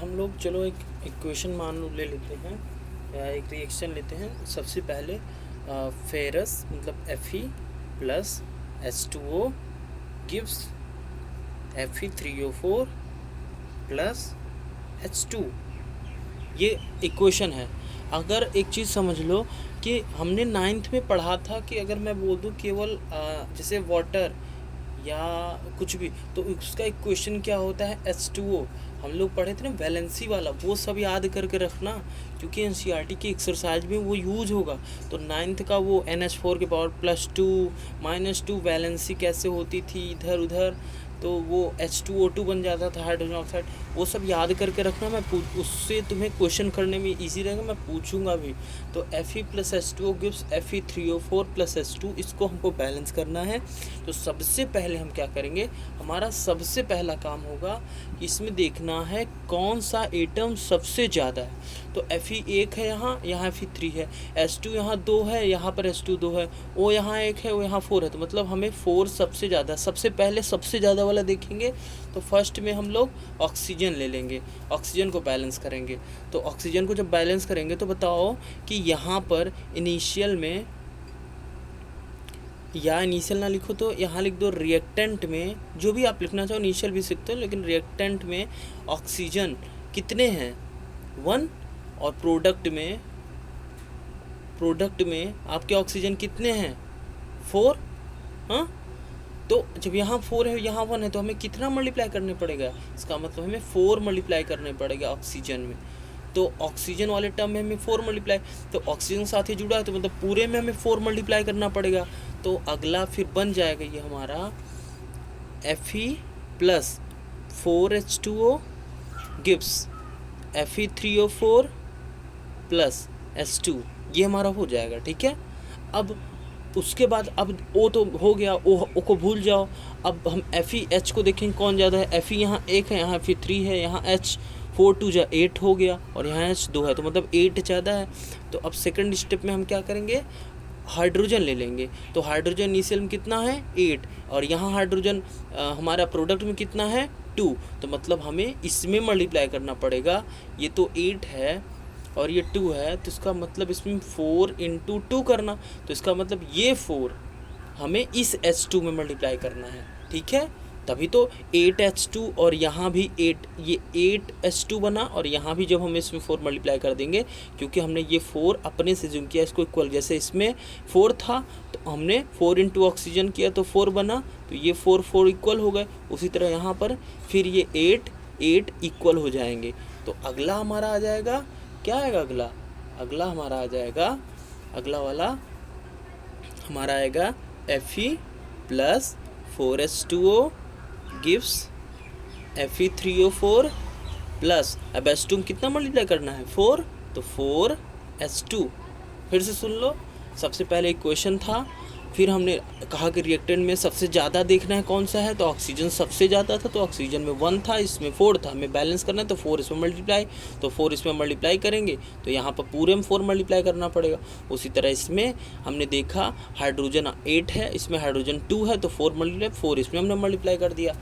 हम लोग चलो एक इक्वेशन मान लो ले लेते हैं या एक रिएक्शन लेते हैं। सबसे पहले फेरस मतलब Fe plus H2O gives Fe3O4 plus H2। ये इक्वेशन है। अगर एक चीज़ समझ लो कि हमने 9th में पढ़ा था कि अगर मैं बोल दूँ केवल जैसे वाटर या कुछ भी, तो उसका इक्वेशन क्या होता है H2O। हम लोग पढ़े थे ना वैलेंसी वाला, वो सब याद करके रखना क्योंकि एनसीईआरटी की एक्सरसाइज में वो यूज होगा। तो 9th का वो NH4 के पावर +2 -2 वैलेंसी कैसे होती थी इधर उधर, तो वो H2O2 बन जाता था हाइड्रोजन ऑक्साइड, वो सब याद करके रखना। मैं उससे तुम्हें क्वेश्चन करने में इजी रहेगा, मैं पूछूंगा भी। तो Fe plus H2O gives Fe3O4 plus H2, इसको हमको बैलेंस करना है। तो सबसे पहले हम क्या करेंगे, हमारा सबसे पहला काम होगा कि इसमें देखना है कौन सा एटम सबसे ज़्यादा है। तो Fe 1 है, यहाँ Fe3 है, H2 यहाँ 2 है, यहाँ पर H2 2 है, O यहाँ 1 है, वो यहाँ 4 है। तो मतलब हमें 4 सबसे ज़्यादा, सबसे पहले सबसे ज़्यादा वाला देखेंगे। तो फर्स्ट में हम लोग ऑक्सीजन ले लेंगे, ऑक्सीजन को बैलेंस करेंगे। तो ऑक्सीजन को जब बैलेंस करेंगे तो बताओ कि यहाँ पर इनिशियल में, या इनिशियल ना लिखो तो यहाँ लिख दो रिएक्टेंट में, जो भी आप लिखना चाहो, इनिशियल भी सीखते हो, लेकिन रिएक्टेंट में ऑक्सीजन कितने हैं 1, और प्रोडक्ट में आपके ऑक्सीजन कितने हैं 4। हाँ, तो जब यहाँ 4 है यहाँ 1 है तो हमें कितना मल्टीप्लाई करने पड़ेगा, इसका मतलब हमें 4 मल्टीप्लाई करने पड़ेगा ऑक्सीजन में। तो ऑक्सीजन वाले टर्म में हमें 4 मल्टीप्लाई, तो ऑक्सीजन साथ ही जुड़ा है तो मतलब पूरे में हमें 4 मल्टीप्लाई करना पड़ेगा। तो अगला फिर बन जाएगा ये हमारा Fe plus 4H2O gives Fe3O4 plus H2, ये हमारा हो जाएगा। ठीक है, अब उसके बाद अब O तो हो गया, O को भूल जाओ। अब हम FeH को देखेंगे कौन ज़्यादा है। Fe यहाँ 1 है, यहाँ Fe3 है, यहाँ H 4 2 जा 8 हो गया, और यहाँ H 2 है, तो मतलब 8 ज़्यादा है। तो अब सेकंड स्टेप में हम क्या करेंगे, हाइड्रोजन ले लेंगे। तो हाइड्रोजन इनिशियल में कितना है 8, और यहाँ हाइड्रोजन हमारा प्रोडक्ट में कितना है 2, तो मतलब हमें इसमें मल्टीप्लाई करना पड़ेगा। ये तो 8 है और ये 2 है, तो इसका मतलब इसमें 4 × 2 करना, तो इसका मतलब ये 4 हमें इस H2 में मल्टीप्लाई करना है। ठीक है, तभी तो 8H2 और यहाँ भी 8, ये 8H2 बना, और यहाँ भी जब हम इसमें 4 मल्टीप्लाई कर देंगे, क्योंकि हमने ये 4 अपने से जूम किया इसको इक्वल, जैसे इसमें 4 था तो हमने 4 × ऑक्सीजन किया तो 4 बना, तो ये 4 इक्वल हो गए। उसी तरह यहाँ पर फिर ये 8 इक्वल हो जाएंगे। तो अगला हमारा आ जाएगा, क्या आएगा अगला हमारा आ जाएगा, अगला वाला हमारा आएगा Fe plus 4H2O gives Fe3O4 plus, अब H2 कितना मल्टीप्लाई करना है 4, तो 4H2। फिर से सुन लो, सबसे पहले इक्वेशन था, फिर हमने कहा कि रिएक्टेंट में सबसे ज़्यादा देखना है कौन सा है, तो ऑक्सीजन सबसे ज़्यादा था, तो ऑक्सीजन में 1 था, इसमें 4 था, हमें बैलेंस करना है तो 4 इसमें मल्टीप्लाई, तो 4 इसमें मल्टीप्लाई करेंगे तो यहाँ पर पूरे में 4 मल्टीप्लाई करना पड़ेगा। उसी तरह इसमें हमने देखा हाइड्रोजन 8 है, इसमें हाइड्रोजन 2 है, तो 4 मल्टीप्लाई, 4 इसमें हमने मल्टीप्लाई कर दिया।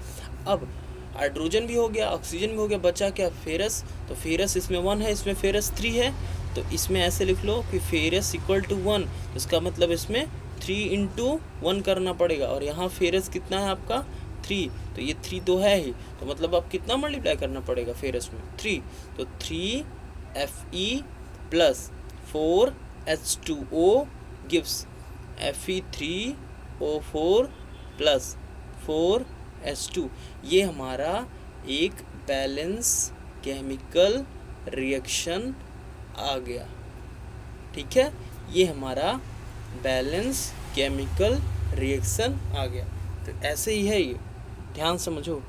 अब हाइड्रोजन भी हो गया, ऑक्सीजन भी हो गया, बचा क्या फेरस, तो फेरस इसमें 1 है, इसमें फेरस 3 है, तो इसमें ऐसे लिख लो कि फेरस इक्वल टू 1, तो इसका मतलब इसमें 3 × 1 करना पड़ेगा, और यहाँ फेरस कितना है आपका 3, तो ये 3 तो है ही, तो मतलब अब कितना मल्टीप्लाई करना पड़ेगा फेरस में 3, तो 3Fe plus 4H2O gives Fe3O4 plus 4H2। ये हमारा एक बैलेंस केमिकल रिएक्शन आ गया। ठीक है, ये हमारा बैलेंस केमिकल रिएक्शन आ गया। तो ऐसे ही है ये, ध्यान समझो।